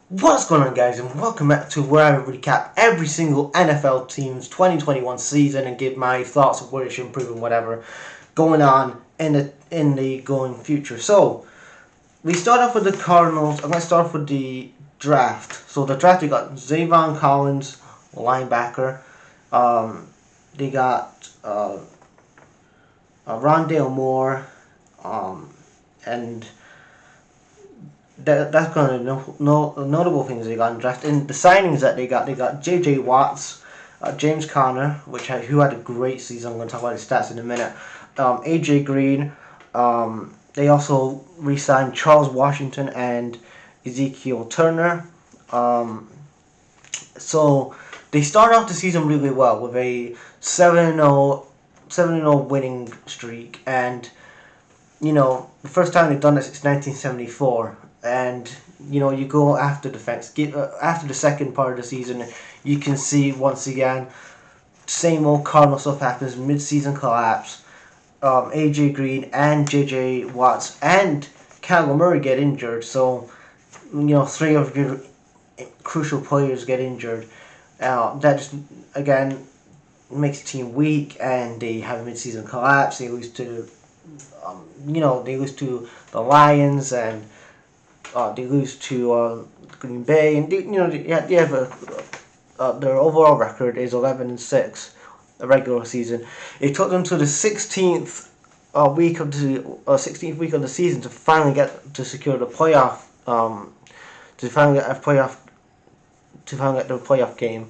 What's going on, guys, and welcome back to where I recap every single NFL team's 2021 season and give my thoughts of where it should improve and whatever going on in the going future. So we start off with the Cardinals. I'm going to start off with the draft. So the draft, we got Zavon Collins, linebacker. They got Rondale Moore, and that's kind of notable things they got in the draft. In the signings that they got J.J. Watts, James Conner, who had a great season. I'm going to talk about his stats in a minute. A.J. Green. They also re-signed Charles Washington and Ezekiel Turner. So they start off the season really well with a 7-0 winning streak, and the first time they've done this since 1974. And you go after after the second part of the season, you can see once again same old Cardinal stuff happens. Mid-season collapse. AJ Green and JJ Watts and Kyler Murray get injured. So three of your crucial players get injured. That just again makes the team weak, and they have a mid-season collapse. They lose to they lose to the Lions, and they lose to Green Bay, and they have their overall record is 11-6, the regular season. It took them to the 16th week of the season to finally get to secure the playoff, to finally get a playoff, to finally get the playoff game.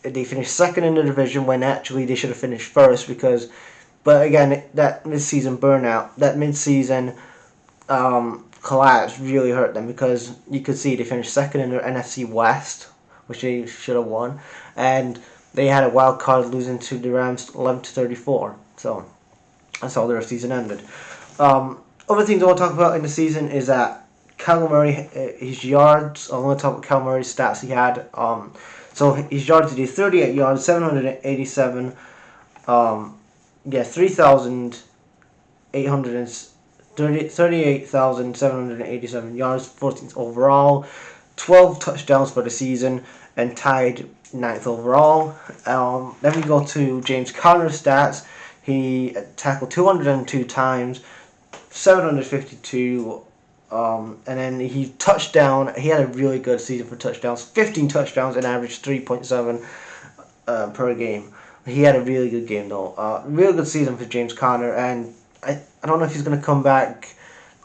They finished second in the division when actually they should have finished first but again, that mid-season burnout, that mid-season collapse really hurt them, because you could see they finished second in their NFC West, which they should have won, and they had a wild card losing to the Rams 11-34. So that's how their season ended. Other things I want to talk about in the season is that Kyler Murray, his yards. I want to talk about Kyler Murray's stats he had. So his yards, he did 38 yards, 787. 38,787 yards, 14th overall, 12 touchdowns for the season, and tied 9th overall. Then we go to James Conner's stats. He tackled 202 times, 752, and then he touchdown. He had a really good season for touchdowns, 15 touchdowns, and averaged 3.7 per game. He had a really good game though. Really good season for James Conner, and I don't know if he's going to come back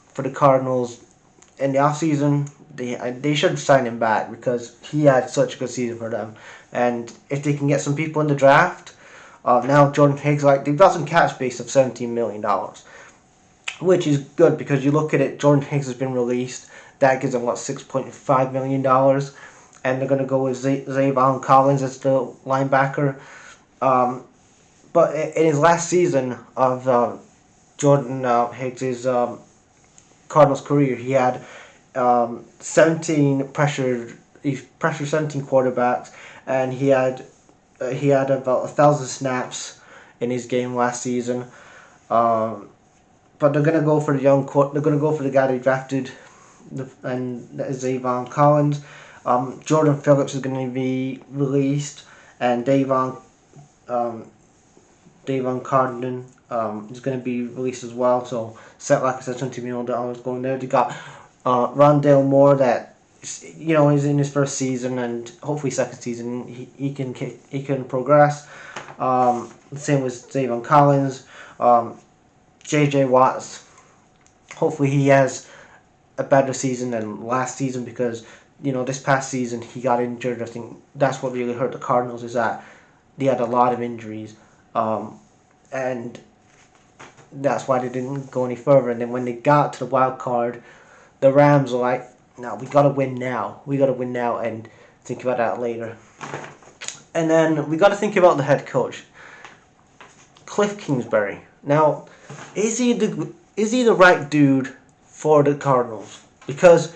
for the Cardinals in the offseason. They should sign him back, because he had such a good season for them. And if they can get some people in the draft, now Jordan Higgs, they've got some cap space of $17 million, which is good, because you look at it, Jordan Higgs has been released. That gives them, $6.5 million. And they're going to go with Zavon Collins as the linebacker. But in his last season of Jordan Higgs' Cardinals career, he had 17 pressured 17 quarterbacks, and he had about 1,000 snaps in his game last season. But they're gonna go for they're gonna go for the guy they drafted, and that is Zavon Collins. Jordan Phillips is going to be released, and Davon Cardin is going to be released as well. So set, like I said, $20 million going there. They got Rondale Moore, that he's in his first season, and hopefully second season he can progress. Same with Zavon Collins, J.J. Watts. Hopefully he has a better season than last season, because this past season he got injured. I think that's what really hurt the Cardinals, is that they had a lot of injuries, and that's why they didn't go any further. And then when they got to the wild card, the Rams were like, "No, we gotta win now. We gotta win now, and think about that later." And then we got to think about the head coach, Cliff Kingsbury. Now, is he the right dude for the Cardinals? Because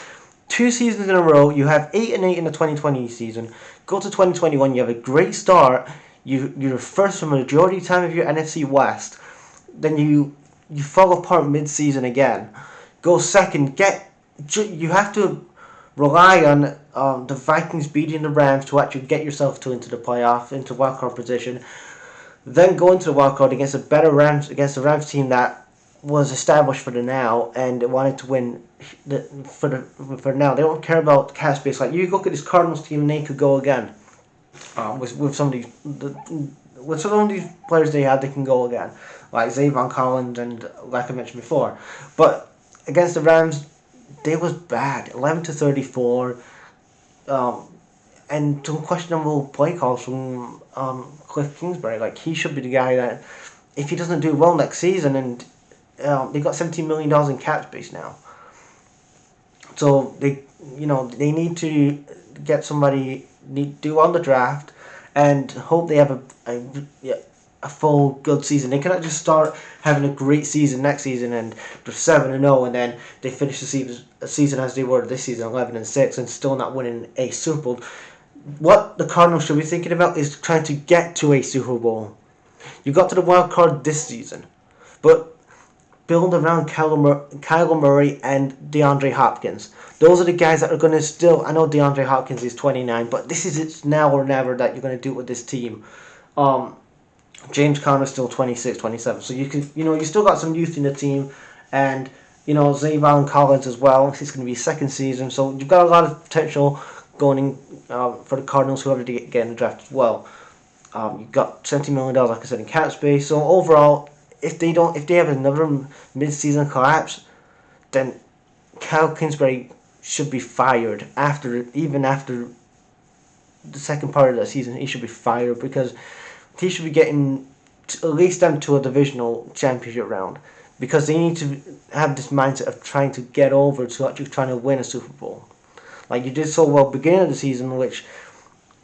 2 seasons in a row, you have 8-8 in the 2020 season. Go to 2021, you have a great start. You're first for the majority of the time of your NFC West. Then you fall apart mid-season again. Go second. You have to rely on the Vikings beating the Rams to actually get yourself into the playoff, into wildcard position. Then go into the wildcard against against the Rams team that was established for the now and wanted to win for now. They don't care about cap space. Like you look at this Cardinals team and they could go again. With some of these with some of these players they had, they can go again, like Zavon Collins and like I mentioned before. But against the Rams, they was bad, 11-34, and some questionable play calls from Cliff Kingsbury. Like he should be the guy that, if he doesn't do well next season, and they got $17 million in cap space now, so they need to get somebody, do on the draft, and hope they have a full good season. They cannot just start having a great season next season and they're 7-0, and then they finish the season as they were this season, 11-6, and still not winning a Super Bowl. What the Cardinals should be thinking about is trying to get to a Super Bowl. You got to the wild card this season, but build around Kyler Murray and DeAndre Hopkins. Those are the guys that are going to still. I know DeAndre Hopkins is 29, but this is it's now or never that you're going to do it with this team. James Conner's still 26, 27, so you still got some youth in the team, and Zavon Collins as well. It's going to be his second season, so you've got a lot of potential going in for the Cardinals, whoever they get in the draft as well. You've got $70 million, like I said, in cap space. So overall, if they have another mid-season collapse, then Kyle Kingsbury should be fired even after the second part of the season. He should be fired because he should be getting at least them to a divisional championship round, because they need to have this mindset of trying to get over to actually trying to win a Super Bowl. Like you did so well beginning of the season, which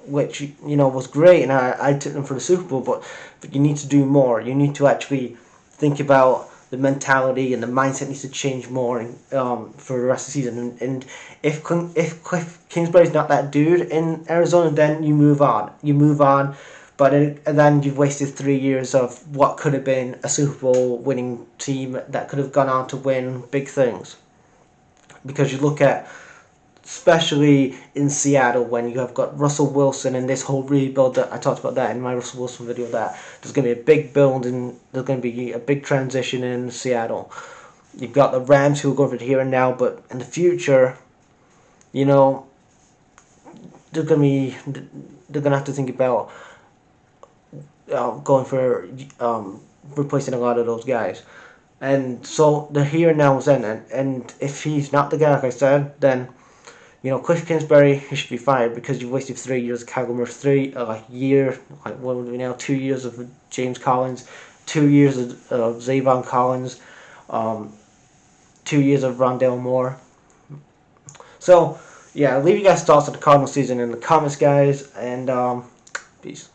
was great, and I took them for the Super Bowl. But you need to do more. You need to actually think about the mentality, and the mindset needs to change more for the rest of the season. And if Cliff Kingsbury's not that dude in Arizona, then you move on. But and then you've wasted 3 years of what could have been a Super Bowl winning team that could have gone on to win big things. Because you look at, especially in Seattle, when you have got Russell Wilson and this whole rebuild that I talked about that in my Russell Wilson video, that there's going to be a big build and there's going to be a big transition in Seattle. You've got the Rams who are going for the here and now, but in the future, they're going to have to think about going for replacing a lot of those guys. And so the here and now is in, and if he's not the guy, like I said, then Cliff Kingsbury, he should be fired, because you've wasted 3 years of Kyler Murray, what would we now, 2 years of James Collins, 2 years of Zavon Collins, 2 years of Rondale Moore. So, yeah, leave you guys' thoughts on the Cardinals season in the comments, guys, and peace.